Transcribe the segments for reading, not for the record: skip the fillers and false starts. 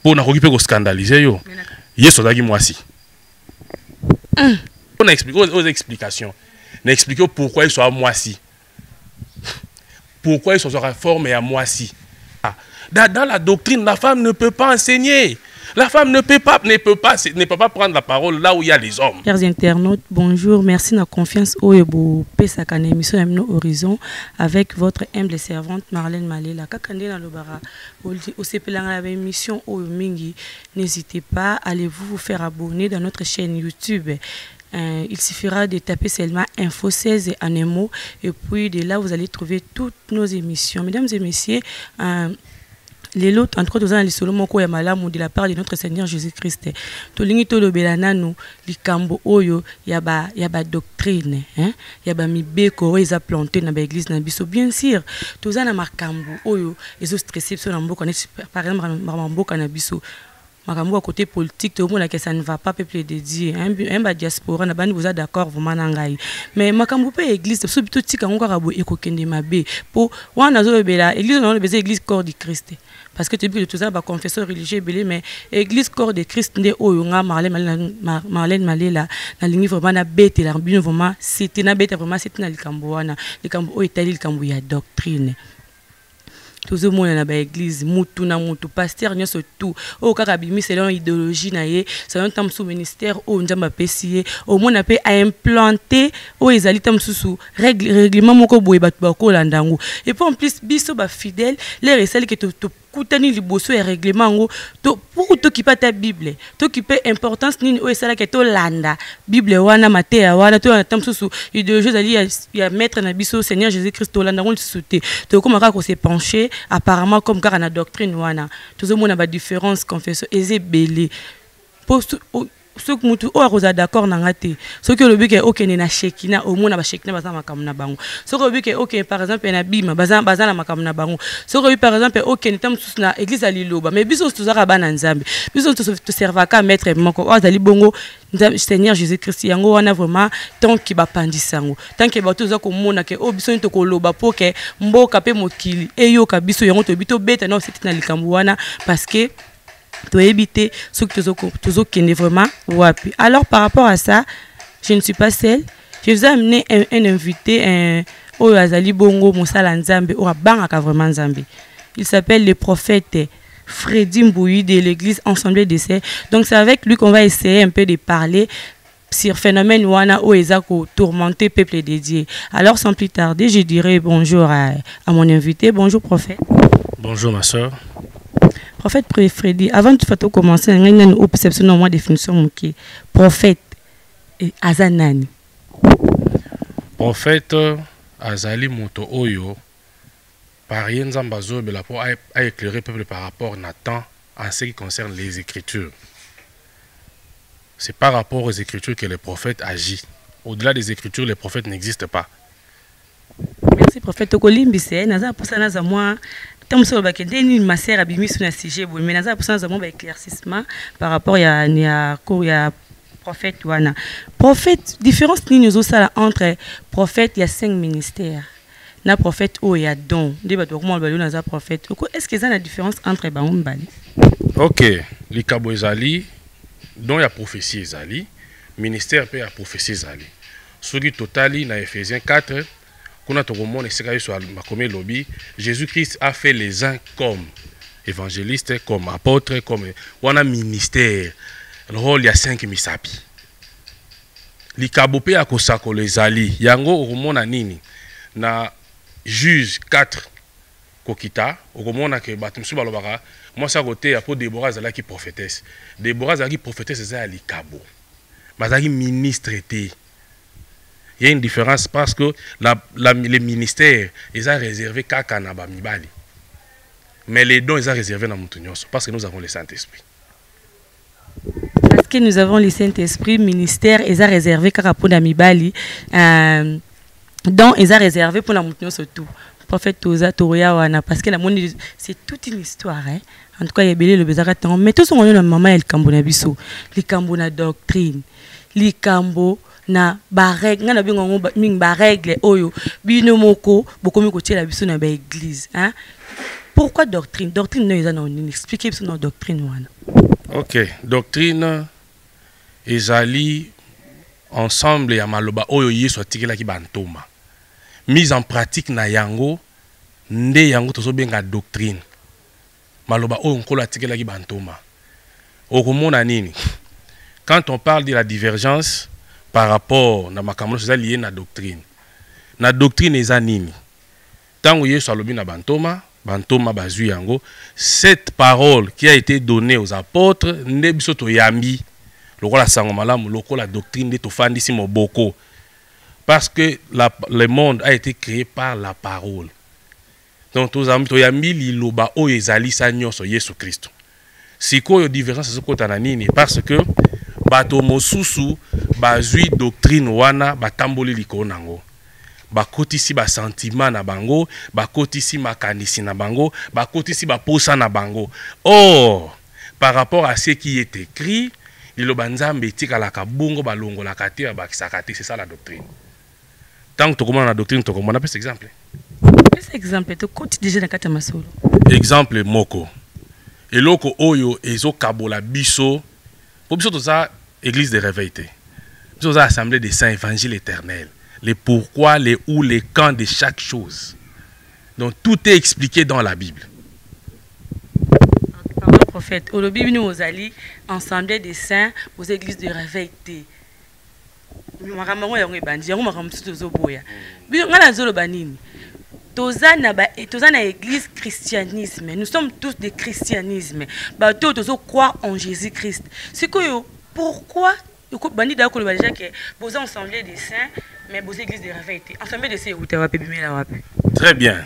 pour na koki pe scandaliser yo yeso dagi mwasi on a expliqué aux explications na expliqué pourquoi ils sont mwasi pourquoi ils sont formés à mwasi. Dans la doctrine, la femme ne peut pas enseigner. La femme ne peut pas prendre la parole là où il y a les hommes. Chers internautes, bonjour. Merci de la confiance au Ebo Pesaka émission Horizon avec votre humble servante Marlène Malela. Kakande na lobara au sepelanga émission au mingi. N'hésitez pas, allez-vous vous faire abonner dans notre chaîne YouTube. Il suffira de taper seulement Info 16 en un mot et puis de là vous allez trouver toutes nos émissions. Mesdames et messieurs, les lots, entre autres, les solomoko ya malamu de la part de notre Seigneur Jésus-Christ. Tolingi tolo belananu likambo oyo yaba doctrine, hein? Yaba mibeko eza planté na ba église na biso. Bien sûr, tozana makambo oyo ezo stressé sur na mboka par exemple mboka na biso. Makambo à côté politique, tout le monde que ça ne va pas peuple de Dieu. Un diaspora, na bani vous êtes d'accord vraiment nangai. Mais makambo pe église, surtout tika encore abo ekokende mabe. Pour wana zo bela église on besoin église corps de Christ. Parce que tu dis que tout ça ba confesseur religieux belé mais église corps de Christ ndé oyo nga Marlène Malela na lingi vraiment na bête la bino vraiment c'était na bête vraiment c'était na likambo wana likambo oyo tali likambo ya doctrine. Tout le monde dans l'église, mutu na mutu, pasteur, n'y a surtout. Au cas où selon idéologie naie, selon tam sous ministère, au njamba pesier, au monde appelé à implanter, au ezali tam sous règlement moko boye batu bako landango. Et puis en plus biso ba fidèle, les recels que tu kutani liboso et règlement ngo, to pour to qui pas ta Bible, to qui peut importance ni au esala que to landa, Bible wana matea wana to tam sous idéologie ezali ya mettre na biso Seigneur Jésus-Christ to landango le sauter. To comment ka ko se pencher apparemment comme car la doctrine wana tout le monde a ba différence confession et belé pour ceux que mutu o akoza d'accord na ngate ceux que le but est OK na shekina au monde ba shekina baza makam na bango ceux que le but est OK par exemple na bima baza na makam na bango ceux que par exemple OK ni tam sous na église à liloba mais biso tuzaka bana nzambe biso te servaka maître moko azali bongo Seigneur Jésus-Christ yango wana vraiment tant ki ba pandisango tant que bato za ko mona ke o biso to ko loba po ke mboka pe mokili eyo ka biso yango to bito beta na c'était na likambo wana parce que tu éviter ce que tu es vraiment wapi. Alors par rapport à ça, je ne suis pas seule. Je vous ai amené un invité, au Azali Bongo Moussala Nzambe, au Bangaka vraiment Nzambe. Il s'appelle le prophète Freddy Mbouyi de l'église Ensemble des Saints. Donc c'est avec lui qu'on va essayer un peu de parler sur le phénomène Wana Oezako tourmenté peuple dédié. Alors sans plus tarder, je dirais bonjour à mon invité. Bonjour prophète. Bonjour ma soeur. Prophète Freddy, avant de commencer, il y a une observation de définition. Prophète Azanani. Prophète Azali Moto Oyo, par rien Zambazo, pour éclairer le peuple par rapport à Nathan en ce qui concerne les Écritures. C'est par rapport aux Écritures que le prophète agit. Au-delà des Écritures, les prophètes n'existent pas. Merci, prophète Tokolimbise. Naza pour ça, naza moi. Tant que je ma sœur a bimi sur un sujet, mais naza pour ça, naza moi éclaircissement par rapport à prophète wana. Prophète, différence ni nous ça entre prophète, il y a 5 ministères. Na prophète oh il y a don. Débat comment le naza prophète. Est-ce que ça la différence entre bali? OK, les kabo ezali, don ya prophétie ezali, ministère pe ya prophétie ezali. Soki totali na Ephésiens 4. Jésus-Christ a fait les uns comme évangélistes, comme apôtres, comme wana ministère. Le rôle il y a 5 misapi. Likabope akosako les ali. Yango okomona nini na Juge 4 kokita okomona ke batumsu balobaka moi ça côté apo Déborah zala ki prophétesse. Déborah zala ki prophétesse za likabo. Bazaki ministre té. Il y a une différence parce que les ministères, ils ont réservé Kakanaba Mibali. Mais les dons, ils sont réservés dans Moutounios parce que nous avons le Saint-Esprit. Parce que nous avons le Saint-Esprit, ministère, ils ont réservé Kakapunda Mibali. Donc, ils ont réservé pour la Moutounios surtout. Prophète Toza, Toria, Wana, parce que c'est toute une histoire. Hein? En tout cas, il y a belé le Bézaratan. Mais tout ce qu'on a dans maman, il Kambona Bisso, les Kambona doctrine, les Kambo. Na barègle na bingo ming barègle oyo bino moko bokomi ko tiela biso na ba église hein pourquoi doctrine? Doctrine, non, expliquez nos doctrine. Ok, doctrine, ezali ensemble ya maloba oyo yesu atikela ki bantoma. Mise en pratique na yango, nde yango tozo benga doctrine. Maloba oyo nkolo atikela ki bantoma. Okomona nini? Quand on parle de la divergence par rapport na makambo c'est lié na doctrine. Na doctrine eza nini? Tango yesu alobi na bantoma bazui yango, cette parole qui a été donnée aux apôtres nde biso to yambi lokola sango malamu lokola doctrine de tofandisi moboko, parce que le monde a été créé par la parole. Donc to yambi liloba oyo ezali sa nyonso Yesu Kristo. Sikoyo divergence ezokota na nini? Parce que bato mosusu bazui doctrine wana batamboli likolo nango, bakotisi ba sentiment na bango, bakotisi makanisi na bango, bakotisi ba posa na bango. Or par rapport à ce qui est écrit, liloba nzambe etikalaka bongo balongolaka te bakisaka te, c'est ça la doctrine. Tant que tu comprends la doctrine, tu comprends. On appelle cet exemple. Cet exemple, tu côté déjà dans kata masolo. Exemple moko. Eloko oyo ezo kabola biso. Pour biso to ça église de réveil te. Biso ça assemblée des saints évangile éternel. Les pourquoi, les où, les quand de chaque chose. Donc tout est expliqué dans la Bible. Parole prophète. Au Bible nous allons assemblée des saints aux églises de réveil te. Makambo yango ebandi yango makambo tuzo boya. Ngana zolo banini. Tozana église christianisme. Nous sommes tous des christianisme. Ba tozo croire en Jésus-Christ. C'est que pourquoi bandi d'accord le déjà que vous assemblée des saints mais vos églises de réveil te. Assemblée des saints ou ta wapi bimela wapi. Très bien.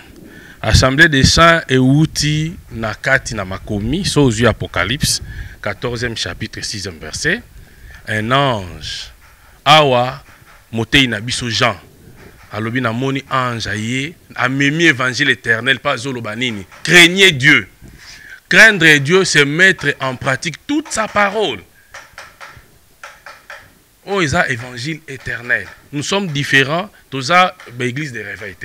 Assemblée des saints et outi na kati na makomi so aux Apocalypse 14e chapitre 6e verset. Un ange awa motei na biso Jean alobi na moni ange aye amemi évangile éternel pas zoloba nini. Craignez Dieu. Craindre Dieu c'est mettre en pratique toute sa parole. Oh, ils ont évangile éternel. Nous sommes différents de l'église de réveil.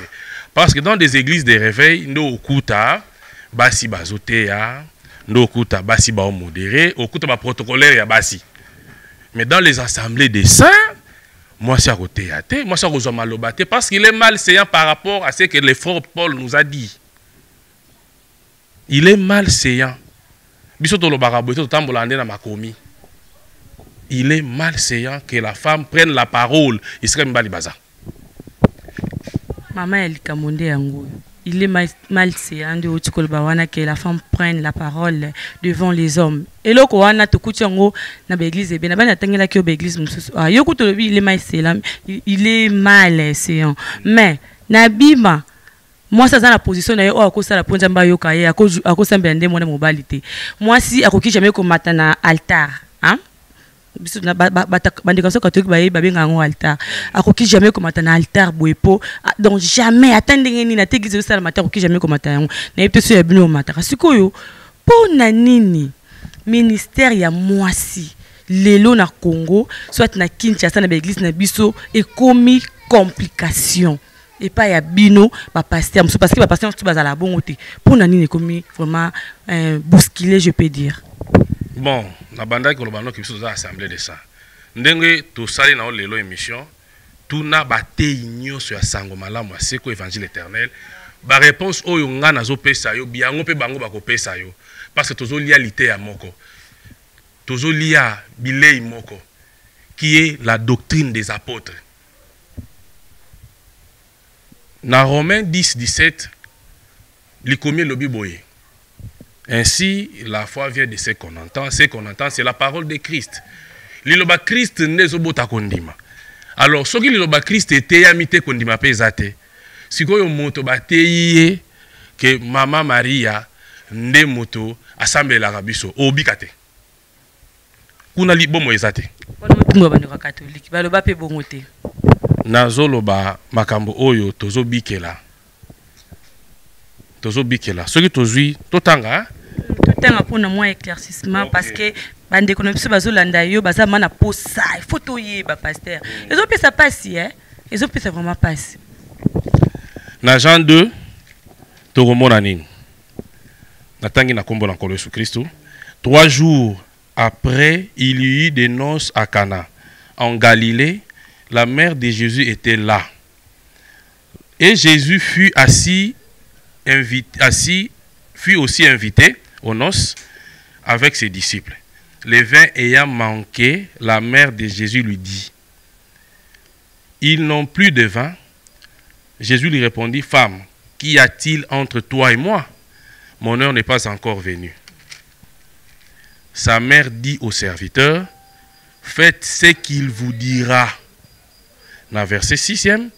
Parce que dans des églises de réveil, nous okuta basi bazotea, nous okuta basi ba modéré, okuta ba protocolaire ya basi. Mais dans les assemblées des saints, moi c'est à côté moi c'est à malobate parce qu'il est malséant par rapport à ce que le frère Paul nous a dit. Il est malséant. Biso to lo barabote to tambola na makomi. Il est malséant que la femme prenne la parole. Il serait mbali baza. Maman elle kamonde yango. Il est malséant de Otikolbawana que la femme prenne la parole devant les hommes. Et là ko wana to kutango na l'église e bien na tangela ki l'église mususu. Ah yoko to lobi il est malséant. Il est malséant. Mais na bima moi ça dans la position na yo akosa la ponja mba yo kaye akosa mbende mona mobilité. Moi si akoki jamais ko matana altar, hein? Biso na bandikaso catholique ba benga ngo altar. Akoki jamais ko matana altar boepo. Donc jamais attendez ni na tegizo sala matin akoki jamais ko matana ngo. Na yepte so ya bino mataka. Sikoyo pona nini ministère ya mwasi lelo na Congo soit na Kinshasa na église na biso et komi complication. Et pas ya bino ba pasteur parce que ba pasteur tout bazala bon côté pour nani ne commis vraiment bousculé je peux dire. Bon na banda ko lobano ki biso za assemblée de ça ndenge to sali na lelo émission tout na ba te nyoso ya sango malamu aseko évangile éternel ba réponse oyo nga nazo pesa yo biango pe bango ba ko pesa yo parce que tozo lia lité ya moko tozo lia bilei moko qui est la doctrine des apôtres. Dans Romains 10-17, l'ikomi lobi boye. Ainsi, la foi vient de ce qu'on entend. Ce qu'on entend, c'est la parole de Christ. Liloba Christ nezobota kondima. Alors, ce qui liloba Christ était yamite kondima pezate. Si ko yo moto bateye que Mama Maria nde moto assemblée la rabiso obikate. Kuna li bomo ezate. Bono ba catholique, ba loba pe bongote. Nazoloba makambo oyo tozo bikela soki tozui totanga pour moi éclaircissement. Okay. Parce que bande économiste bazolanda yo baza mana posa il faut toyer ba pasteur ils ont pu ça passer hein ils ont pu ça vraiment passer na Jean 2 to komona nini natangi na kombo na nkolo Yesu Christ. 3 jours après, il y eut des noces à Cana, en Galilée. La mère de Jésus était là. Et Jésus fut aussi invité aux noces avec ses disciples. Le vin ayant manqué, la mère de Jésus lui dit: ils n'ont plus de vin. Jésus lui répondit: femme, qu'y a-t-il entre toi et moi? Mon heure n'est pas encore venue. Sa mère dit au serviteur: faites ce qu'il vous dira. Dans le verset 6e,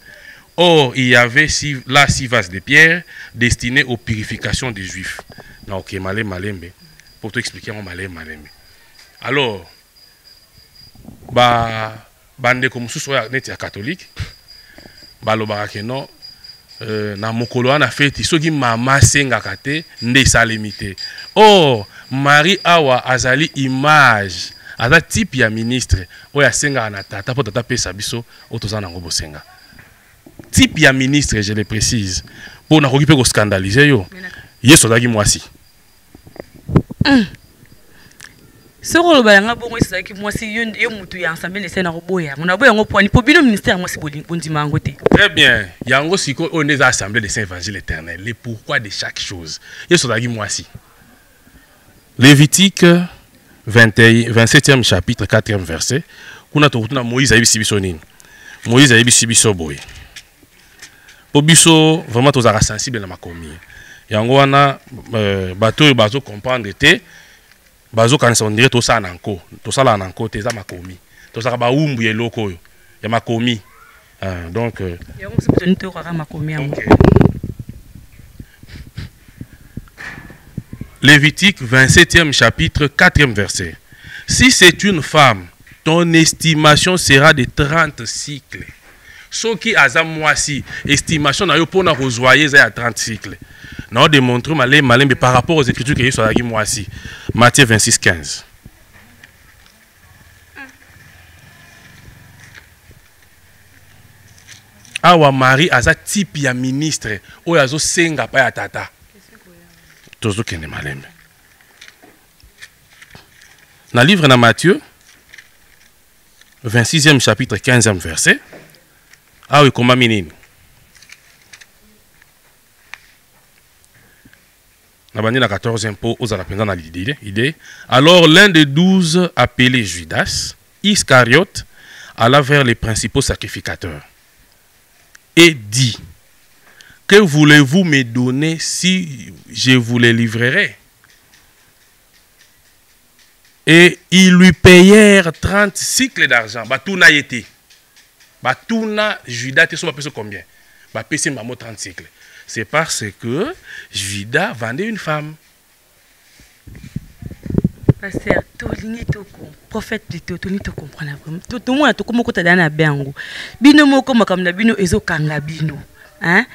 or il y avait là 6 vases de pierre destinés aux purifications des Juifs. Non, ok, malembe. Pour t'expliquer, on malembe. Alors, bande comme sous soit net catholique, balobara non. Na mokolo na feti soki mama senga kate nde salimité. Or Marie awa azali image aza type ya ministre oya senga na tata po tata pesa biso otoza nango bosenga. Type ya ministre, je le précise, pour na koki pe ko scandaliser yo. Yeso dagi mwasi. Soko lo balanga bongo isaki mwasi yo mutu ya ensemble les na roboya. Mona boya ngo poni po bino ministère mwasi bondima ngote. Très bien. Yango siko on est assemblée de Saint Évangile éternel. Le pourquoi de chaque chose. Yeso dagi mwasi. Lévitique 27e chapitre 4e verset. Kuna to na Moïse ayebisi biso nini. Moïse ayebisi biso boye. Po biso vraiment tozaka sensible na makomi. Yango wana bato bazo comprendre te bazo kanisa on dirait to ça nanko. To ça la nanko te za makomi. To ça ba umbu ye loko yo. Ya makomi. Donc yango c'est besoin to ka makomi yango. Lévitique 27e chapitre 4e verset. Si c'est une femme, ton estimation sera de 30 cycles. Ce qui a moisi, estimation na yo pona rezoyer za ya 30 cycles. Na démontrer malé par rapport aux écritures que sur la moisi. Matthieu 26:15. Awa Marie aza type ya ministre oyo azo senga pa ya tata. Tozo kende malembe. Dans le livre de Matthieu, 26e chapitre, 15e verset. Ah oui, comment minine. Na 14e po aux alapenda na l'idée. Alors l'un des 12 appelé Judas Iscariote alla vers les principaux sacrificateurs et dit: que voulez-vous me donner si je vous les livrerai? Et ils lui payèrent 30 cycles d'argent. Batuna yete. Batuna Judas te so combien? Ba pese mamo 30 cycles. C'est parce que Judas vendait une femme. Pasteur, tolini toko prophète de tolini to comprendre vraiment. Tout monde to komoko ta dana bengo. Bino moko makamna bino ezo kanga bino. Hein?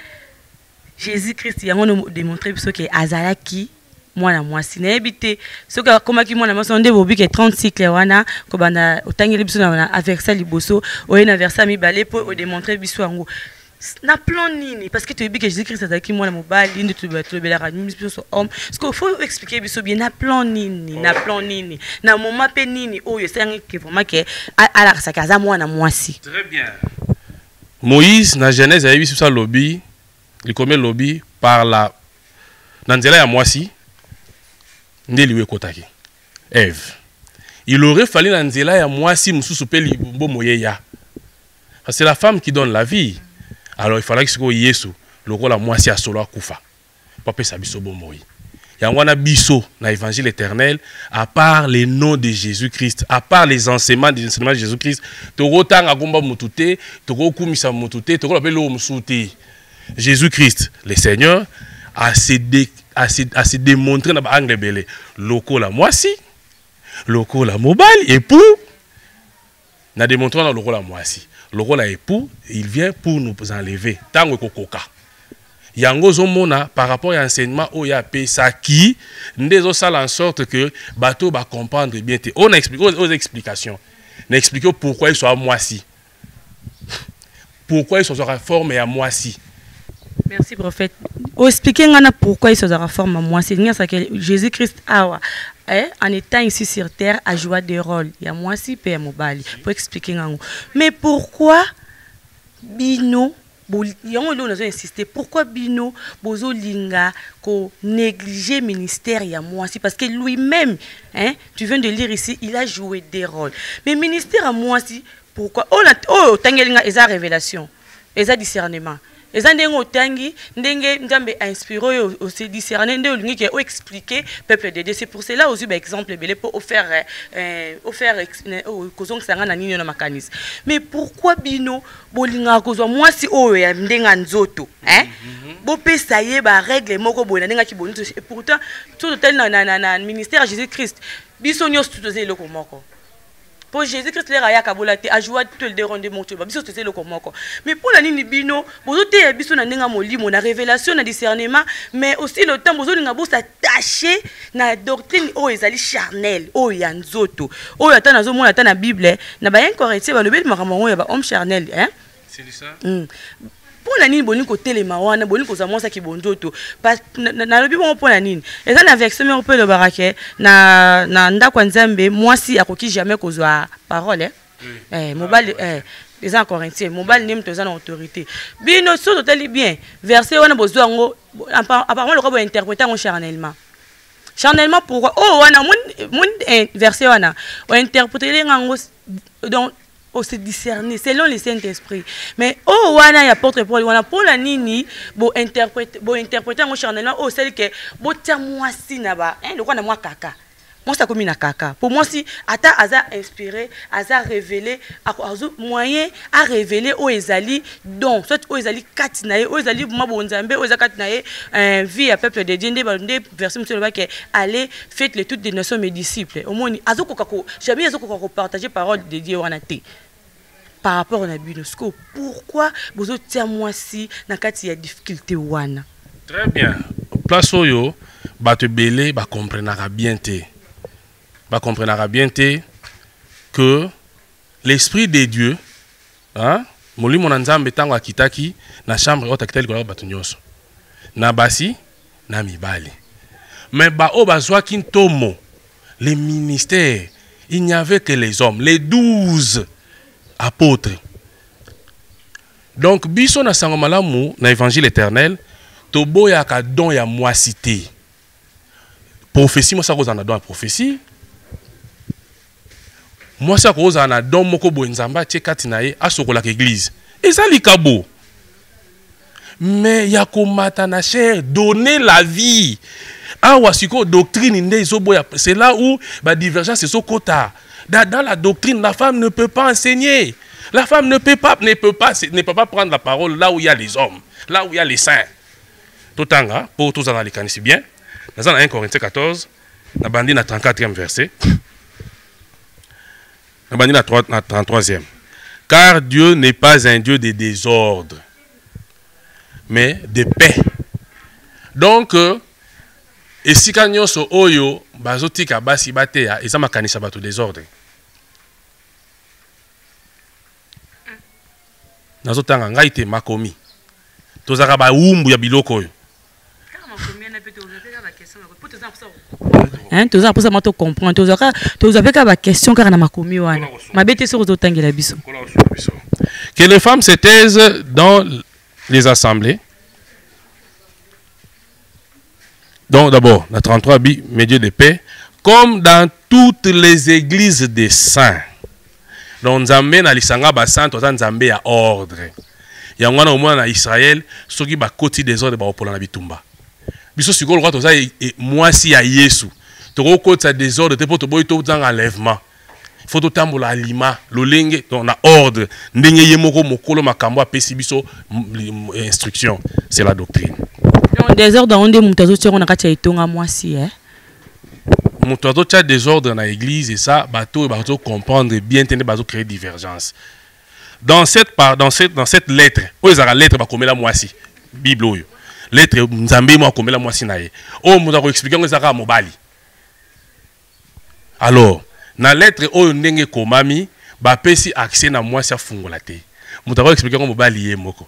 Jésus-Christ yango démontré biso que azalaki mwana mwasi na ebité soka komaki mwana mwasi nde bobi ke 30 cycles wana ko bana otangeli biso na aversa liboso oyena versa mibale po o démontrer biso yango na plan nini parce que tu dis que Jésus-Christ azalaki mwana mobali nde tu bela rami biso homme parce que faut expliquer biso bien na plan nini na moment pe nini oyo sengi ke vraiment que ala sa kaza mwana mwasi. Très bien. Moïse na Genèse a biso sa lobby. Il commet lobby par la Nanzela ya mwasi ndeliwe kotaki Ève. Il aurait fallu Nanzela ya mwasi mususu pe libombo moyeya. C'est la femme qui donne la vie. Alors il fallait que ce Yesu lokola mwasi a solo akufa. Papa sa biso bomoyi. Yangwana biso na évangile éternel à part les noms de Jésus-Christ, à part les enseignements de Jésus-Christ, tokotanga gomba mutute, tokokumisa mutute, tokolapela o musuti. Jésus-Christ, le Seigneur, a se démontré dans l'angle belé. Loko la moisi, loko la mobile, époux. N'a démontré dans loko la moisi. Loko la époux, il vient pour nous enlever. Tango kokoka. Yango zomona par rapport à l'enseignement où il y a ça qui, nous ça en sorte que bateau va comprendre bien. On a expliqué aux explications. On a expliqué pourquoi ils sont à moisi. Pourquoi ils sont en forme et à moisi. Merci prophète. Expliquez pourquoi il se réforme à moi. C'est que Jésus-Christ en étant ici sur terre a joué des rôles. Il y a moi si père mobali pour expliquer. Mais pourquoi Bino insister pourquoi Bino Bozo Linga ko négliger ministère ya moi si parce que lui-même tu viens de lire ici il a joué des rôles mais ministère à moi si pourquoi tangelinga eza révélation eza discernement eza ndengo tangi ndenge nzambe a inspiré aussi discerner ndenge olingi ke expliquer peuple de Dieu c'est pour cela aussi par exemple belé pour offert kozong sanga na nini na makanisi mais pourquoi bino bolinga kozwa moi si oyo ya ndenga nzoto bo pesa ye ba règle moko boyena ndenga ki bonito et pourtant tout tel na ministère Jésus-Christ biso nyos tout ozeli loko moko. Pour Jésus-Christ, les raya kabolate a joué tout le déronde mon tuba. Biso c'est le komoko. Mais pour la nini bino, bozote ya biso na ndenga molimo na révélation na discernement, mais aussi le temps bozo linga bo s'attacher na doctrine o ezali charnel, o ya nzoto. O ya tana zo mona tana Bible, na ba incorrecté ba le bel makambo ya ba homme charnel, hein? C'est ça. Pour la nini boni ko telema wana boni ko za monsa ki bondoto parce na lobi bon pour la nini eza na verset mais on peut le barake na ndako nzambe moi si akoki jamais kozwa parole mobile les en Corinthiens mobile nem toza na autorité bino so totali bien verset wana bozwa ngo apparemment le ko interpréter en charnellement pourquoi wana mon verset wana on interpréter ngo donc se discerner selon le Saint-Esprit. Mais wana y apôtre Paul wana pour la nini bo interpréter en charnellement celle que bo tia moi si na ba le quoi na moi kaka. Moi ça comme na kaka. Pour moi si ata aza inspiré, aza révélé, azo moyen à révéler o ezali donc soit o ezali katinaye, o ezali mabo nzambe, o ezali katinaye vie à peuple de Dieu ndé verset monsieur le ba que allez faites les toutes des nations mes disciples. Au moins azo kokako jamais azo kokako partager parole de Dieu wana te. Par rapport à Binosco, pourquoi vous êtes moi si na kati ya difficulté wana? Très bien. Place oyo ba te belé ba comprendra bien que l'esprit de Dieu molimo na nzambe tango akitaki na chambre otakitali ko ba tunyoso. Na basi na mibali. Mais ba o bazwa kintomo les ministères, il n'y avait que les hommes, les 12 apôtres. Donc biso na sango malamu na évangile éternel tobo ya ka don ya moisité. Prophétie moi ça cause na don prophétie. Moi ça cause na don moko bo nzamba tie katinaye asokola ka église. Ezali kabo. Mais ya komata na cher donner la vie. Awa siko doctrine nde zoboya c'est là où ba divergence c'est sokota. Dans la doctrine, la femme ne peut pas enseigner. La femme ne peut pas prendre la parole là où il y a les hommes, là où il y a les saints. Tout temps, pour tous les canons, bien. Dans 1 Corinthiens 14, on a bandit dans 34e verset. On a bandit dans 33e. Car Dieu n'est pas un Dieu de désordre, mais de paix. Donc, et si quand nous sommes oyo, bazotika basi batea, et ça m'a kanisa bato désordre. Nazotanga ngaite makomi. Tozaka ba umbu ya biloko oyo. Hein, tozaka posa mato comprendre. Tozaka ba question car na makomi wana. Mabete sur zotangela biso. Que les femmes se taisent dans les assemblées. Donc d'abord, la 33 médias de paix, comme dans toutes les églises des saints. Donc Nzambe na lisanga ba saint to Nzambe ya ordre. Ya ngwana au moins na Israël, soki ba koti des ordres ba opola na bitumba. Biso sikolo kwa to za moi si ya Yesu. To ko koti des ordres te poto boy to dans enlèvement. Il faut to tambola alima, lolenge on a ordre. Ndenge yemoko mokolo makambo apesi biso instruction, c'est la doctrine. Des ordres on dit mutazo tshoko na kati ya itonga mwasi mutazo tcha des ordres dans l'église et ça bateau comprendre bien tenir bateau créer divergence. Dans cette lettre, aux la lettre ba komela mwasi Bible oyo. Lettre nzambe mo komela mwasi naye. O mutazo expliquer ngo zaka mobali. Alors, na lettre oyo ndenge komami ba pesi accès na mwasi afungola te. Mutazo expliquer ngo mobali ye moko.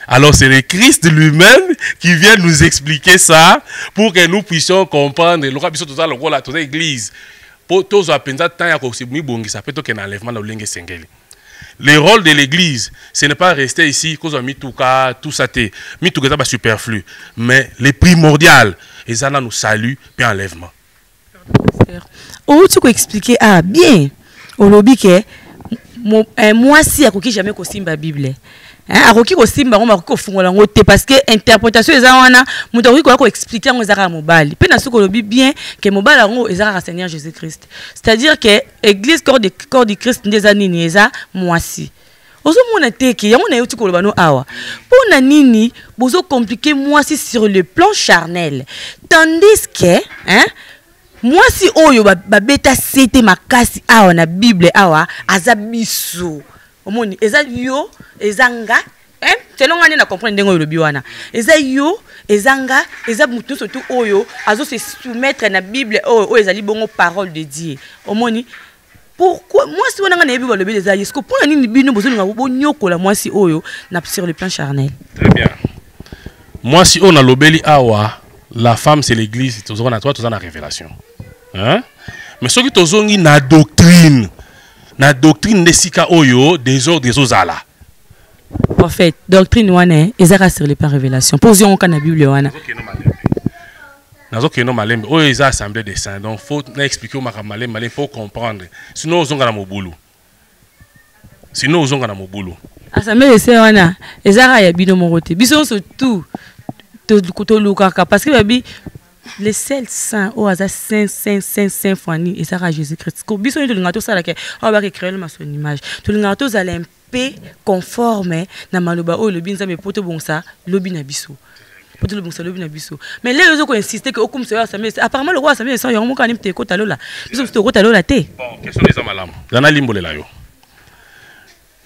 Alors c'est le Christ lui-même qui vient nous expliquer ça pour que nous puissions comprendre. L'église. Le rôle de l'église, ce n'est pas rester ici, tout ça, c'est superflu. Mais le primordial, ils en nous salut et enlèvement. Oh, tu peux expliquer, ah bien, au lobby que moi si à qui jamais kosimba Bible. Akoki kosimba ngoma ko fungola ngote parce que interprétation eza wana muto ko expliquer ngo ezaka mobali pe na suko lobi bien que mobali ngo ezaka Seigneur Jésus Christ, c'est-à-dire que église corps du Christ ndeza nini eza mwasi ozo mona teke yango na yuti ko lobano awa pona nini bozo compliquer mwasi sur le plan charnel tandis que mwasi oyo babeta sete makasi awa na Bible awa azabiso omoni eza yo ezanga selon ngani na comprendre ndengo lobi wana eza yo ezanga eza mutu surtout oyo azo se soumettre na Bible oyo ezali bongo parole de Dieu omoni pourquoi moi si wana ngana yebi ba lobi eza yesko pour nini bino bozo nga bonyokola moi si oyo na sur le plan charnel. Très bien. Moi si on a lobeli awa la femme c'est l'église tozona na toi tozana révélation hein mais ce qui tozongi na doctrine de sika oyo des ozala. En fait, doctrine wana ezaka sur les plans révélation. Position on na Bible wana. Nazo keno malembe. Oyo eza assemblée des saints. Donc faut expliquer au malembe faut comprendre. Sinon ozonga na mobulu. Assemblée des saints wana ezaka ya bino morote. Biso surtout to lukaka parce que babi les seuls saints au hasard saint fani et ça Jésus Christ. Ko biso to linga to sala ke on va créer le son image. To linga to za l'imp conforme na maloba o le binza me poto bonsa lobi na biso. Poto le bonsa lobi na biso. Mais les autres ko insister que okum se assemblée apparemment le roi assemblée sans yo mo kanim te ko talola. Biso to ko talola te. Bon, question des amalam. Dana limbolela yo.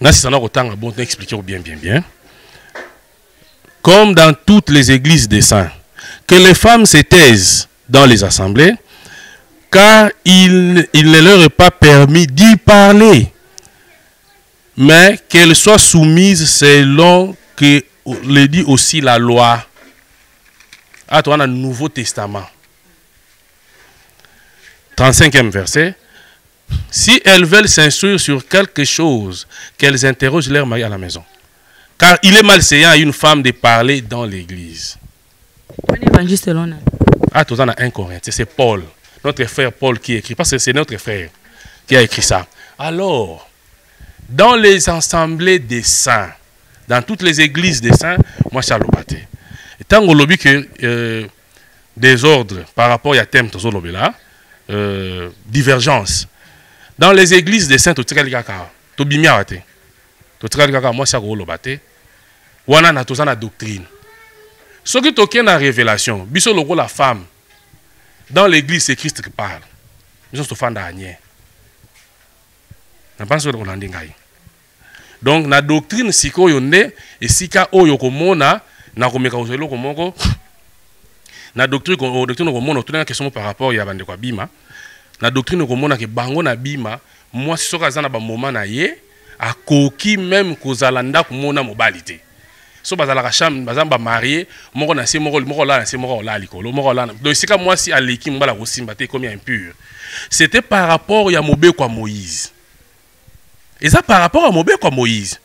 Ngasi sana ko tanga bon expliquer bien. Comme dans toutes les églises des saints, que les femmes se taisent dans les assemblées, car il ne leur est pas permis d'y parler, mais qu'elles soient soumises selon que le dit aussi la loi. Ah, toi, on a le Nouveau Testament. 35e verset. Si elles veulent s'instruire sur quelque chose, qu'elles interrogent leur mari à la maison. Car il est malséant à une femme de parler dans l'église. Ah, tout ça, on a un Corinthien, c'est Paul, notre frère Paul qui écrit, parce que c'est notre frère qui a écrit ça. Alors, dans les assemblées des saints, dans toutes les églises des saints, moi, je suis à l'obate. Et tant qu'on lobby que des ordres par rapport à thème, divergence. Dans les églises des saints, tout moi, c'est à l'obate. Wana na tout ça, na doctrine. Ce qui est dans la révélation, la femme, dans l'église, c'est Christ qui parle. Donc, la doctrine, si ko yonde, et si ka o yokomona, na komeka ozelo komoko, na doctrine komona, tout na question par rapport à bande kwa bima, na doctrine komona ke bango na bima, moi si soka zana ba moment na ye, a koki même kozalanda komona mobilité. So bazala cham bazamba marié moko na se moko la na se moko la likolo moko la donc c'est comme moi si aleki mbala kosimba te comme impur, c'était par rapport à Mobekwa Moïse et ça par rapport à Mobekwa Moïse,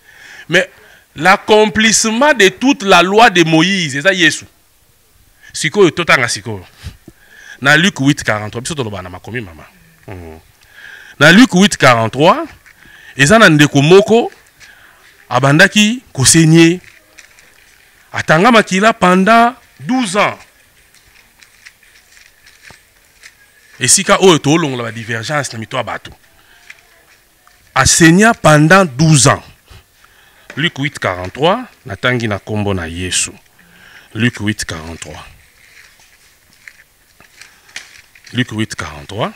mais l'accomplissement de toute la loi de Moïse et ça Yesu siko totanga siko na Luc 8:43 biso toloba na makomi mama na Luc 8:43 et ça na ndeko moko abandaki kosenye Atanga makila pendant 12 ans. Et si ka o to long la divergence na mito abato. Asenya pendant 12 ans. Luc 8:43, natangi na kombo na Yesu. Luc 8:43. Luc 8:43.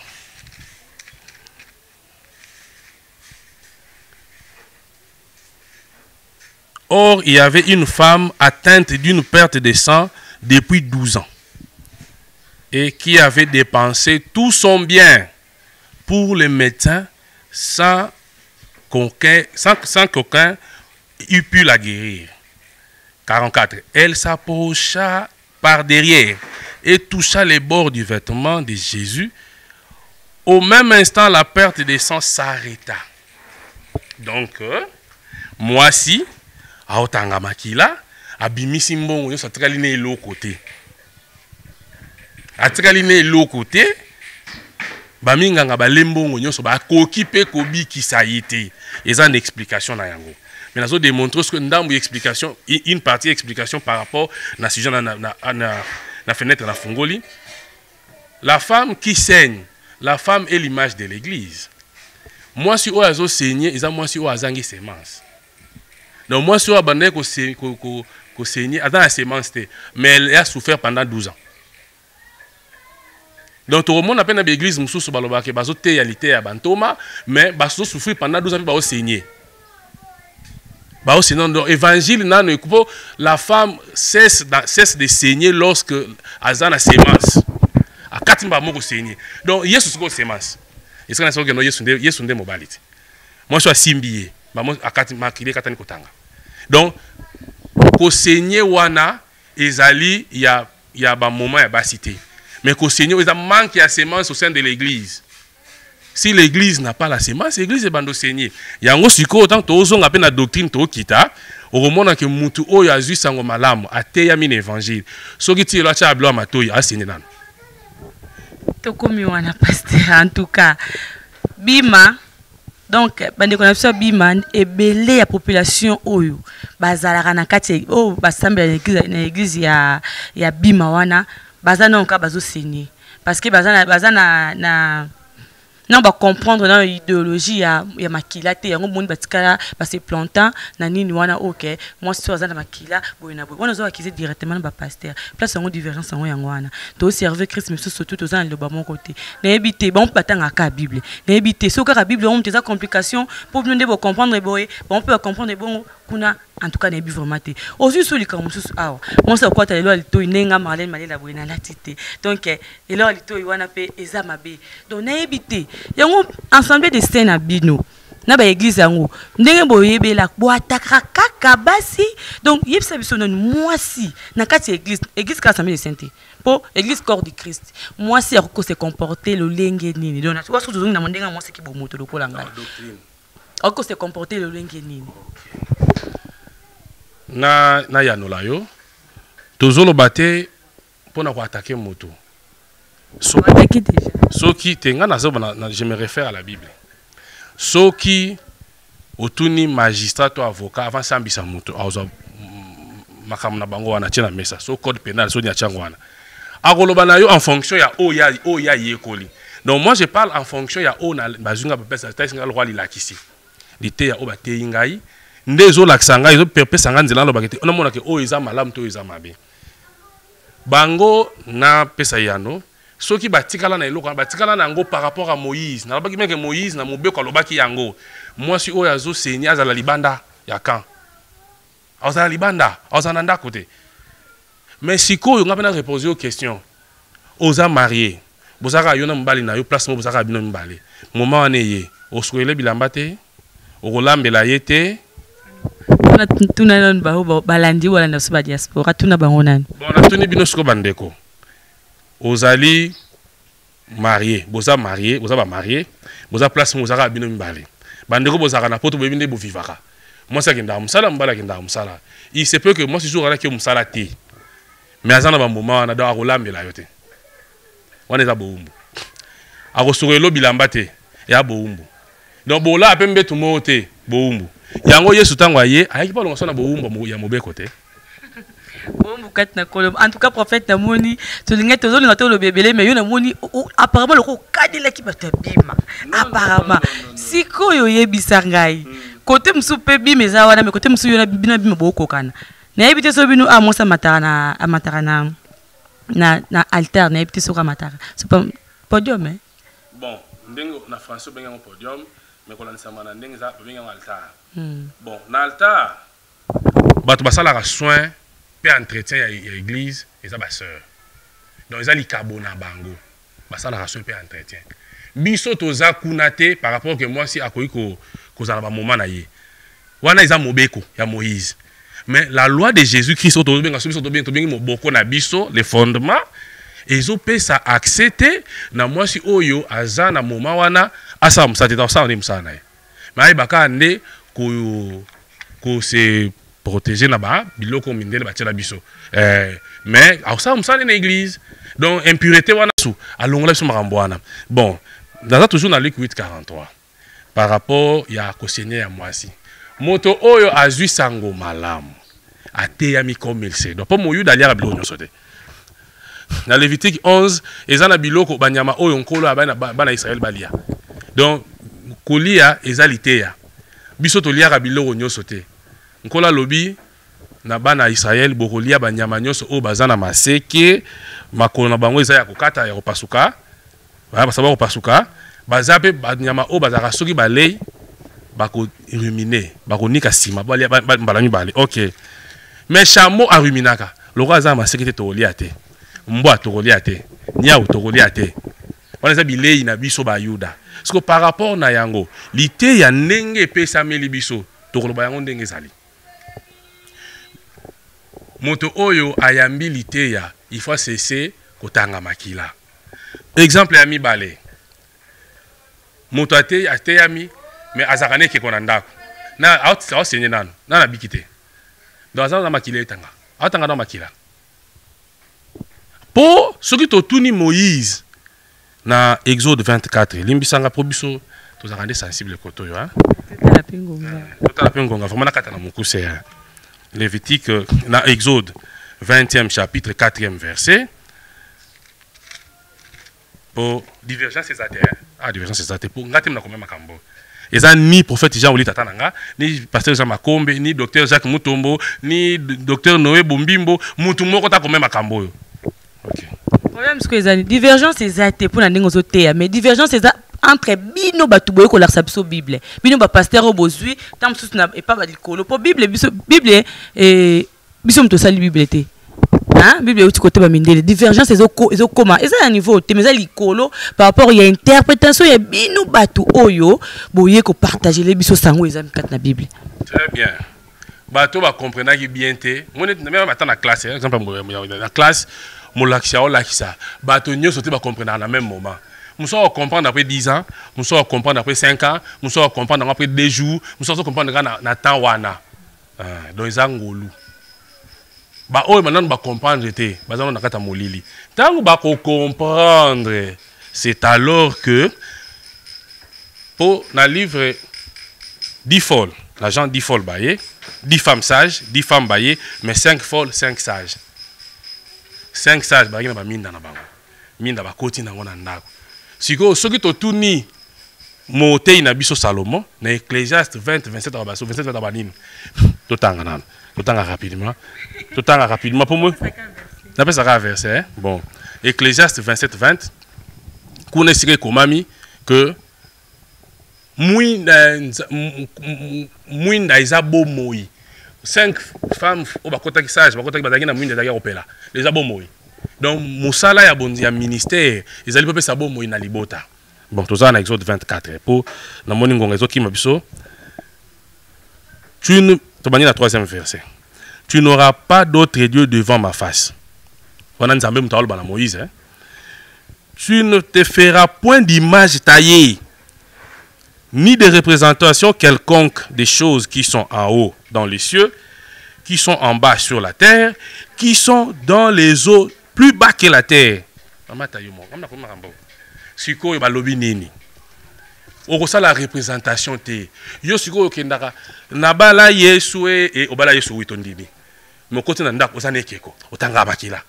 Or, il y avait une femme atteinte d'une perte de sang depuis 12 ans et qui avait dépensé tout son bien pour les médecins sans qu'aucun eût pu la guérir. 44. Elle s'approcha par derrière et toucha les bords du vêtement de Jésus. Au même instant, la perte de sang s'arrêta. Donc, moi si, aotanga makila, abimisi mbongo yo satikali ne lo côté. Atikali ne lo côté, baminganga balembongo nyoso ba koki pe kobi ki sa yité. Eza une explication na yango. Mais nous avons démontré que nous avons une partie d'explication par rapport à la sujet la fenêtre de la Fongoli. La femme qui saigne, la femme est l'image de l'église. Moi, si on a saigné, moi, si on a zangé sémence. Donc, moi, si on a bandé qu'on saigne, dans la sémence, mais elle a souffert pendant 12 ans. Donc, tout le monde a peine à l'église, nous sommes sur le bazo théalité à Bantoma, mais bazo souffrir pendant 12 ans, puis bazo saigner. Bah aussi, non, l'évangile, la femme cesse de saigner lorsque elle a la sémence. À 4 ans, elle saigner. Donc, il y a ce sémence. Et c'est ce que nous avons des mobilités. Moi, je suis à Simbié. À 4 ans, donc, pour saigner, il y a un moment, il y a une cité. Mais pour saigner, il y a un manque de sémence au sein de l'église. Si l'église n'a pas la sémence, l'église est bando saigné. Il y a un autant que tu as la doctrine, tu as au moment que mutu oyo azu sango malamu ateya mine évangile. Soki ti la cha blo matoyi asigné nan. Tokomi wana pasteur en tout cas. Bima donc bande connaissance bima ebele ya population oyo bazalaka na kati o basambela na église ya bima wana bazana onka bazo saigné parce que bazana na non ba comprendre dans l'idéologie ya makila te yango moni batikala ba se plantant na nini wana OK moi si oza na makila boyena boy wana zo akiser directement ba pasteur place yango divergence yango wana to servir Christ mais surtout to za le ba mon côté na ebité bon patanga ka bible na ebité so ka bible on des complications pour bien de comprendre boy on peut comprendre bon kuna en tout cas na bi vraiment te aussi sur les kamusu awa moi ça quoi ta lelo to inenga Marlène Malela boyena la tité donc et lelo lito wana pe eza mabe donc na ebité yango ensemble de scènes à bino na ba église yango ndenge boyebela boataka kaka basi donc yebisa biso non moi si na kati église ka assemblée de sainteté pour église corps de Christ moi si ako se comporter le lenge nini donc na surtout na mondenga moi c'est ki bomoto lokola ngai ako se comporter le lenge nini na yanola yo tozolo bate pona ko attaquer moto Soki tenga je me réfère à la Bible. Soki otuni magistrat ou avocat avant sambisa moto azo makamna bango wana tina mesa so code pénal so nya chango wana. Akoloba na yo en fonction ya oya yekoli. Donc moi je parle en fonction ya na bazunga pesa tasinga lwa lilakisi. Lité ya oba teingai ndezo laksanga izo pesa nganzela lo bakete ona mona ke eza malamu to eza mabe. Bango na pesa yano ceux qui batikala na eloko batikala na ngo par rapport à Moïse na baki meke Moïse na mobeko alobaki yango moi si oyo azo seigneur azala libanda ya kan azala libanda azana nda côté mais siko yo ngapena reposer aux questions oza marié bozaka yo na mbali na yo place mo bozaka bino mbali moment wane ye oswele bilamba te okolambela yete na tuna non ba balandi wala na soba diaspora tuna bango nani bon na tuni bino siko bandeko Ozali marié, boza marié, boza ba marié, boza place mozaka bino mbale. Bandeko bozaka na poto bebinde bo vivaka. Moi ça kenda musala mbala kenda musala. Il se peut que moi ce jour là que musala té. Mais azana ba moment na da rolambela yote. Wana za boumbu. Akosukelo bilamba te ya boumbu. Donc bola apembe tumo te boumbu. Yango Yesu tango aye, ayaki pa longa na boumbu ya mobeko te. En tout cas, prophète Namoni, tu l'as dit, le bébé, mais il y a apparemment le cadre qui va te bima. Apparemment, si koyo yebi sangai, côté msupe bima zawana, mais côté msu yona bina bima boko kana. Na ebite so binu a mosa matara na altar, na ebite so ka matara. C'est pas podium hein. Bon, ndengo na français benga un podium, mais ko lanisa mana ndengo za benga un altar. Bon, na altar bato basala ka soin entretien à l'église et ça ma sœur donc ils ont les carbona bango bah ça la ration peu entretien biso toza kunate par rapport que moi si akoyi ko za ba moment na ye wana ils ont mobeko ya Moïse Mais la loi de Jésus-Christ, les fondements, ils ont pu accepter, na moi si oyo aza na moment wana asa msate ta sa msana. Mais baka ande ko se protéger na ba biloko mindele ba tela biso. Mais asa msana na église. Donc impureté wana sou alongola biso makambo wana. Bon, dans toujours dans Luc 8:43 par rapport ya ko seigneur ya mwasi. Moto oyo azui sango malamu. Ateyami comme il sait. Donc pour moyu d'aller à biloko nyosote. Dans Lévitique 11, ezana biloko banyama oyo nkolo bana Israël balia. Donc kolia ezaliteya. Biso to liaka biloko nyoso te. Nkola lobi na bana Israël bokolia banyama nyoso o bazana maseke, makolo na bango ezaya kokata ya kopasuka. Ba basaba kopasuka, bazape banyama o bazaka soki balei bako ruminer, bako nika sima, balia balami bale. OK. Mais chameau a ruminaka. Loko azana maseke te to lia te. Mboa tokolia te, niao tokolia te. On a bilei na biso ba yuda. Parce que par rapport na yango, lité ya ndenge pesa meli biso, tokoloba yango ndenge zali. Moto oyo ayambi lité ya, il faut cesser kotanga makila. Exemple ya mibale. Moto ate yami, mais azakane ke konandako. Na out senye nano, na bikite. Dans azana makila etanga. Atanga na makila. Pour ceux qui tuni Moïse na Exode 24, limbisanga probiso to zakande sensible koto yo hein. Tota la pingonga vraiment na kata na mukuse hein. Lévitique na Exode 20e chapitre 4e verset. Pour divergence des athées. Ah divergence des athées pour ngatem na komema makambo. Eza ni prophète Jean Oli Tatananga, ni pasteur Jean Makombe, ni docteur Jacques Mutombo, ni docteur Noé Bombimbo, mutu moko ta komema makambo yo. OK. Problème c'est que les divergences c'est athées pour ndenge ozotea mais divergence c'est entre bino batu boye ko la sabso Bible. Bino ba pasteur obozui tam sous na et pas ba likolo pour Bible Bible et biso mto sali Bible té. Hein Bible uti côté ba mindele divergence ezo comment et ça à niveau té mais likolo par rapport il y a interprétation ya bino batu oyo boye ko partager les biso sango ezami kat na Bible. Très bien. Bato ba comprendre ki bien té. Moi même attend la classe exemple la classe mon lakisa o lakisa bato nyoso te ba comprendre na même moment. Nous sommes comprendre après 10 ans, nous sommes comprendre après 5 ans, nous sommes comprendre après 2 jours, nous sommes comprendre na temps wana. Donc izangolu. Ba o maintenant ba comprendre te, ba zana na kata molili. Tant ba ko comprendre, c'est alors que pour na livre 10 folles, l'agent 10 folles baye, 10 femmes sages, 10 femmes baye, mais 5 folles, 5 sages. 5 sages baye na ba minda na bango. Minda ba koti na ngona ndako. Siko soki to tuni motei na biso Salomon na Ecclésiaste 20 27 abaso 27 abanini. Totanga nana. Totanga rapidement. Totanga rapidement pour moi. Na pesa ka verset hein? Bon. Ecclésiaste 27 20 kuna sike komami que mwinda izabo moi. 5 femmes au bakota ki sage, bakota ki badagi na mwinda daga opela. Les abo moi. Donc, Moussala ya bondi ya ministère, ils allaient pas sabo moi na libota. Bon, tout ça en Exode 24. Pour na moni ngongezo ki mabiso. Tu ne te banni la 3e verset. Tu n'auras pas d'autre dieu devant ma face. On a nzambe mutaolo bana Moïse hein. Tu ne te feras point d'image taillée ni de représentation quelconque des choses qui sont en haut dans les cieux, qui sont en bas sur la terre, qui sont dans les eaux plus bas que la terre. Siko ba lobi nini. Oko la représentation te. Yo siko kendaka na bala Yesu e obala Yesu witondini. Mokote na ndako osane keko. Otanga bakila.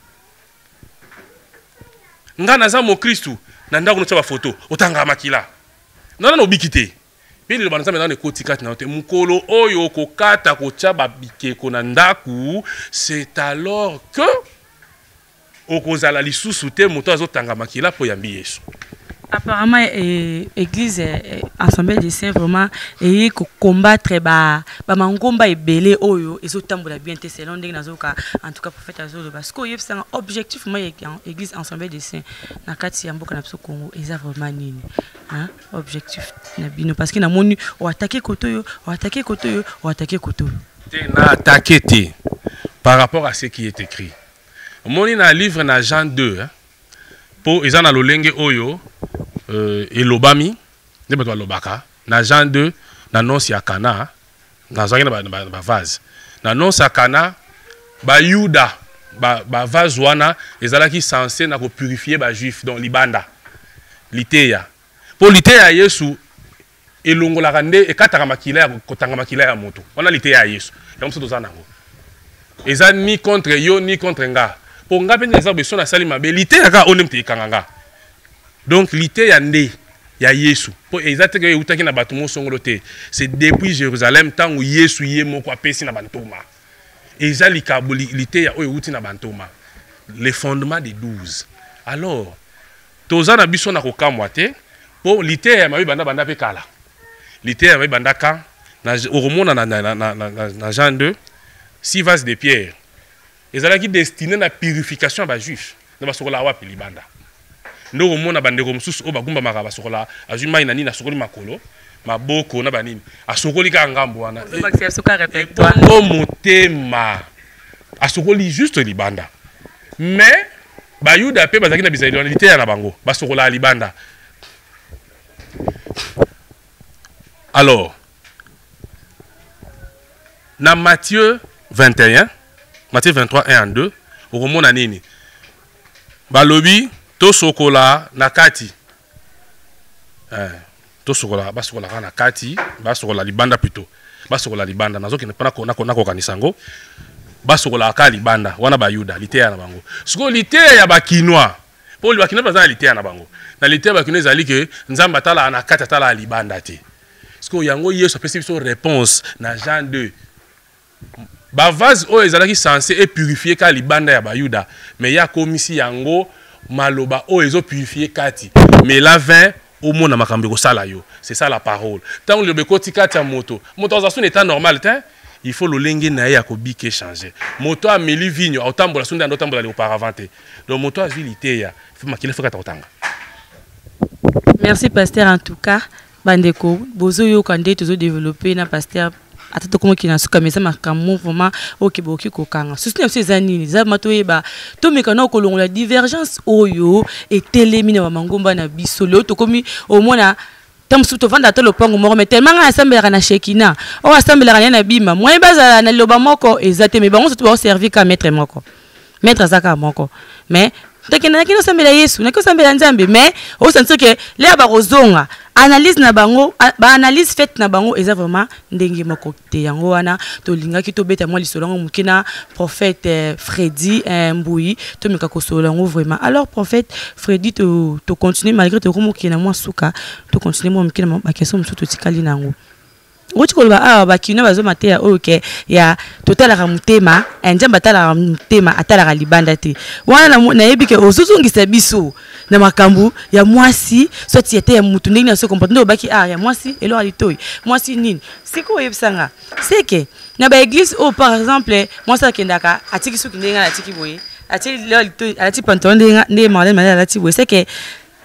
Ngana za mo Kristu na ndako no tsa ba photo. Otanga makila. Non non obikite. Puis le banza maintenant ekoti kati na te mukolo oyo kokata ko tsa ba bikeko na ndako, c'est alors que okozala lisusu te moto azotanga makila po yambi Yesu. Apparemment église Assemblée des Saints vraiment et combattre ba mangomba ebele oyo ezotambola bien te selon ndenge nazoka en tout cas prophète azolo parce que yef c'est un objectif moi église Assemblée des Saints na kati ya mboka na biso Congo eza vraiment nini hein objectif na bino parce que na moni o attaquer koto yo o attaquer koto yo o attaquer koto. n'a attaqué par rapport à ce qui est écrit. Mon in a livre na Jean 2 hein, pour ils en a lolenge oyo et lobami ne pas lobaka na Jean 2 na nonce ya Kana na zaki na vase na nonce ya Kana ba Yuda ba vase wana ezalaki censé na ko purifier ba juif donc libanda liteya pour liteya Yesu elongolaka nde ekataka makila ya kotanga makila ya moto wana liteya ya Yesu ya moto tozana ngo eza ni contre yo ni contre nga pour nga pe nza beso na sali mabe liteya ka onem te kanganga donc liteya nde ya Yesu pour exacte que utaki na bato mo songolo te c'est depuis Jérusalem tant où Yesu ye moko apesi na bantoma eza likabo liteya oyo uti na bantoma les fondements des 12 alors tozana biso na kokamwa te pour liteya mabi banda pe kala liteya mabi banda ka na oromona na Jean 2 6 vases de pierre ezalaki destiné na purification ba juif na basokola wapi libanda ndoko mona bandeko mususu o bagumba makaba sokola azwi mai na nini asokoli makolo maboko na banini asokoli ka ngambo wana bongo motema asokoli juste libanda mais bayuda pe bazaki na bisaidolité ya na bango basokola libanda. Alors na Matthieu 21 Matthieu 23 1 à 2 okomona nini balobi to sokola na kati to sokola basokola na kati basokola libanda plutôt basokola libanda nazoki na ko kanisango basokola ka libanda wana bayuda liteya na bango siko liteya ya bakinois po li bakinois bazana liteya na bango na liteya bakinois ezali ke nzamba tala na kati tala libanda te siko yango Yesu apesi biso réponse na Jean 2 ba vase o ezalaki censé et purifier ka libanda ya bayuda mais ya komisi yango maloba o ezo purifier kati mais la vin au monde makambe ko sala yo c'est ça la parole tant le bekoti kati ya moto azasu état normal te il faut le lengue na ya ko bike changer moto a meli vigno autambola sunda ndo tambola auparavant te donc moto a vilité ya faut makile faut kata otanga. Merci pasteur en tout cas bandeko bozo yo kande tozo développer na pasteur atatu komo kina suka mesa makambo vraiment okiboki kokanga susine mse zanini za matoyeba to mekana ko longola divergence oyo etelemina wa mangomba na biso le to komi au mona tamsu to vanda to lopango moko mais tellement nga assemblera na Shekina o assemblera na bima moi baza na loba moko ezate mais bango to ba servir ka maître moko maître zaka moko mais tekena kino sambela Yesu na ko sambela Nzambe mais o sentir que les ba rozonga analyse na bango ba analyse faite na bango eza vraiment ndenge moko te yango wana to linga ki to beta moi lisolongo mukina prophète Freddy Mbouyi to meka ko solongo vraiment alors prophète Freddy to continuer malgré to mukina moi suka to continuer moi mukina ba question musuto tikali nango Ochi kolba ba kino bazo matea oke ya totala ka mutema njamba tala ka mutema atala ka libanda te wana na yebike ozuzungisa biso na makambu ya mwasi soti ete ya mutu ndenge na so comportement obaki ya mwasi elo alitoi mwasi nini siko yebsanga seke na ba église par exemple mwasi akendaka atiki suki ndenge na atiki boye atiki lo alitoi atiki pantalon ndenge malema alati boye seke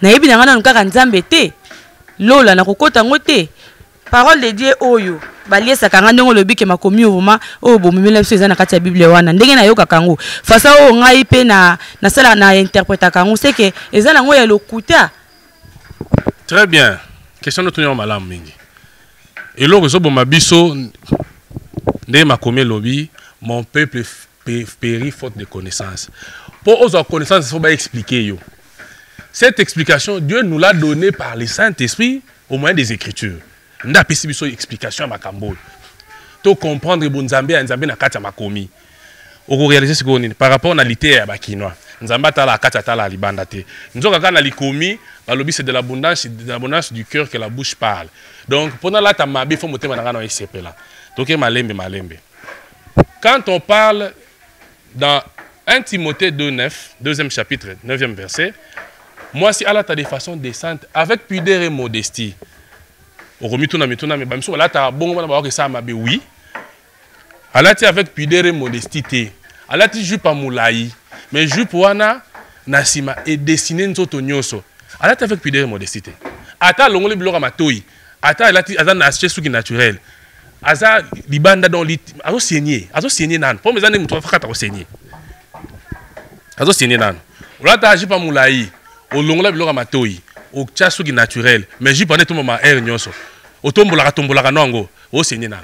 na yebi na ngana nkaka Nzambe te lola na kokota ngote parole de Dieu oyo baliesa kanga ndongo lobike makomi ovuma o bomimela biso ezana kati ya Bible wana ndenge na yoka kango fasa o ngai pe na sala na interpréta kango c'est que ezana ngo ya lokuta. Très bien, question de tenir malam mingi et lo rezo boma biso ndenge makomi lobi mon peuple périt faute de connaissance pour aux connaissances il faut pas expliquer yo cette explication Dieu nous l'a donnée par le Saint-Esprit au moyen des Écritures. Nda pesi biso explication makambo to comprendre bonzambe ya nzambe na kati ya makomi oko réaliser ce qu'on par rapport na lité ya bakinois nzamba tala kati tala libanda te nzoka kana likomi balobi c'est de l'abondance du cœur que la bouche parle donc pendant la tamabe faut motema na ngana isepela donc malembe quand on parle dans 1 Timothée 2:9 deuxième chapitre 9e verset moi si Allah t'a de façon décente avec pudeur et modestie. Mituna mais bamso la ta bongo bana ba ke ça mabe oui. Alati avec pudeur et modestie. Alati jupe moulayi mais jupe wana nasima et dessiné nzoto nyoso. Alati avec pudeur et modestie. Ata longole biloko matoi. Ata alati azana acheter suki naturel. aza libanda dans azo saigner nan po mezane mutu afakata ko saigner azo saigner nan olata aji pa mulai olongola biloko matoi o tchasu ki naturel mais ji pendant tout moment air nyonso otombolaka nango o saigner nan.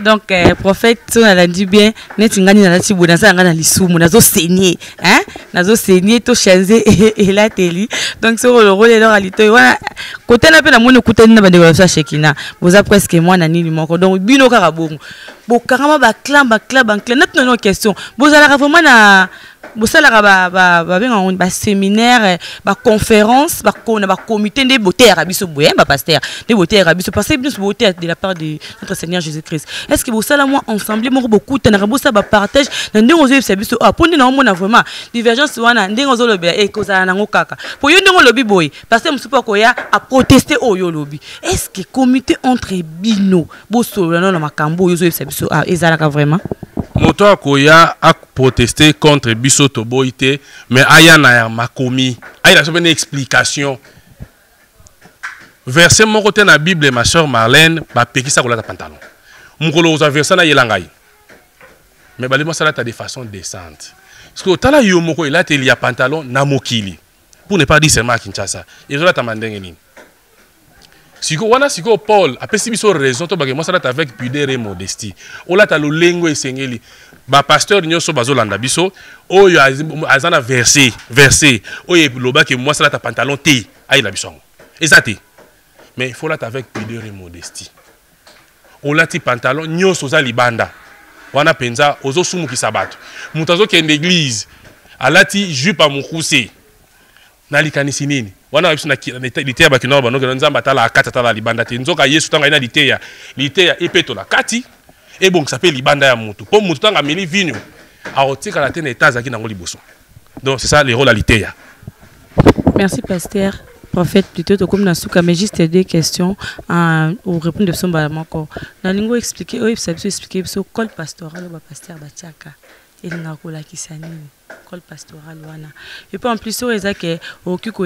Donc prophète on a dit bien neti ngani na lati bona za ngana lisumu nazo saigner hein nazo saigner to changer et la teli donc sur le rôle là réalité wana côté na pe na moni kutani na bande ba Shekina boza presque moi na nini moko donc bino kaka bongo bokarama ba clan net non question boza la vraiment na bosala ba benga on ba séminaire ba conférence ba comité de beauté arabiso boye ba pasteur de beauté arabiso parce que biso beauté de la part de notre Seigneur Jésus-Christ. Est-ce que bosala moi ensemble moko beaucoup tana bosa ba partage na ndingo zo biso ah poni na mona vraiment divergence wana ndingo zo lobela e kozala nango kaka po yo ndingo lobi boye parce que musupa ko ya a protester oyo lobi. Est-ce que comité entre bino bosolo na makambo yo zo biso ah ezalaka vraiment moto akoya a protester contre biso toboité mais aya na ya makomi aya na une explication verset mon côté na Bible ma sœur Marlène ba pekisa kolata pantalon mukolo oza verset na yelangai mais balimo sala ta de façon décente parce que tala yo moko il a te lia pantalon na mokili pour ne pas dire seulement à Kinshasa et zola ta mandenge nini siko wana siko Paul apesi biso raison to bake mosala avec pudeur et modestie ola ta lo lengo esengeli ba pasteur nyoso bazolanda biso oyo azana verset oyo loba ke mosala ta pantalon te ayi la biso ezati mais il faut la avec pudeur et modestie ola ti pantalon nyoso za libanda wana penza ozo sumu kisabato mutazo ke l'église alati jupe a mukuse na likanisi nini wana biso na liteya bakino bano ke nzamba tala akata tala libanda te nzoka Yesu tanga ina liteya epeto la kati et bon ça fait libanda ya mutu po mutu tanga meli vinyo a otika la tene etaza ki nango liboso donc c'est ça le rôle à liteya. Merci pasteur prophète plutôt comme na suka mais juste des questions au répondre de son balamako na lingo expliquer ou ça expliquer so col pastoral ba pasteur batiaka et ngakola kisanini col pastoral wana et puis en plus so ezake oki ko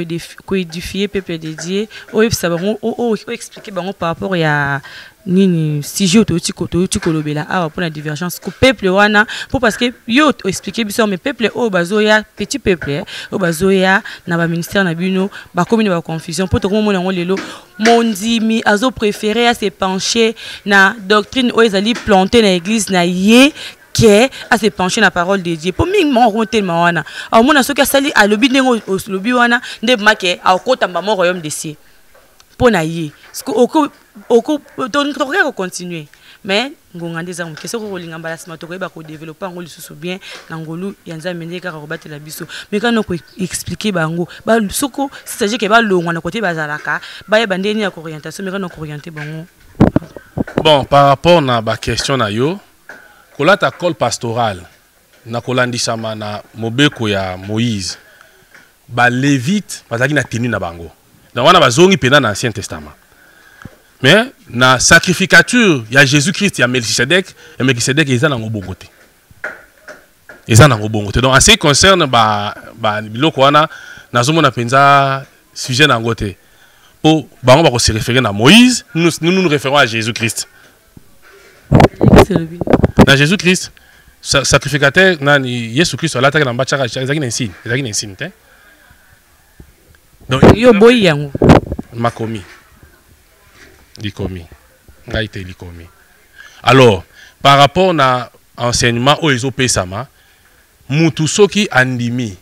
édifier peuple dédié ou ça bango o expliquer bango par rapport ya nini sujet auto kolobela ah pour la divergence ko peuple wana pour parce que yo expliquer biso mais peuple o bazoya petit peuple o bazoya na ba ministère na bino ba commune ba confusion pour to mo na lelo mondimi azo préférer à se pencher na doctrine o ezali planter na église na ye qui à se pencher la parole de Dieu pour minimum tellement wana au mona soki asali a lobi ndengo lobi wana nde make a okota mbamo royaume de cieux pour na ye donc continuer mais ngonga ndeza mu question ko linga mbala sima to ko ba ko développer ngoli susu bien na ngolu yanza mende ka ko batela biso mais quand on expliquer bango ba soko c'est-à-dire que ba longwa na côté bazalaka ba ye bandeni ya orientation mais quand on orienter bango bon par rapport na ba question na yo kolata col pastoral na kolandisama na mobeko ya Moïse ba lévite bazaki na tenu na bango donc wana bazongi pena na Ancien Testament mais na sacrificature ya Jésus-Christ ya Melchisedec eza na ngobongote donc en ce qui concerne ba biloko wana nazomona penza sujet na ngote po bango ba ko se référer na Moïse nous référons à Jésus-Christ na Jésus-Christ sacrificateur nani Yesu Christ ala taka na mbachaka ezaki na insine te donc yo boyi yango makomi likomi ngaite likomi alors par rapport na enseignement o ezopesama mutu soki andimi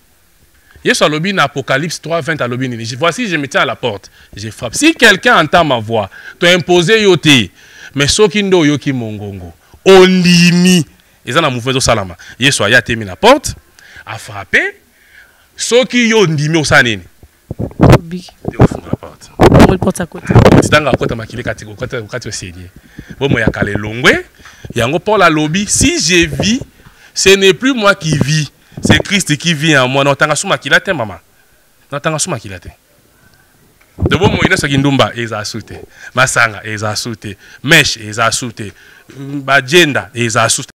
Yesu alobi na Apocalypse 3:20 alobi nini voici je me tiens à la porte je frappe si quelqu'un entend ma voix to imposer yote mais soki ndo yoki mongongo ondimi ezana mouvement salama Yesu aya temi na porte a frappé soki yo ndimi osaneni la porte on porte à côté tanga kota makile kati osenye bomo ya kale longwe yango Paul a lobby si je vis ce n'est plus moi qui vis c'est Christ qui vit en moi notanga suma kilate mama notanga suma kilate de bomo ina sakindumba eza sute masanga eza sute mesh eza sute ba jenda eza sute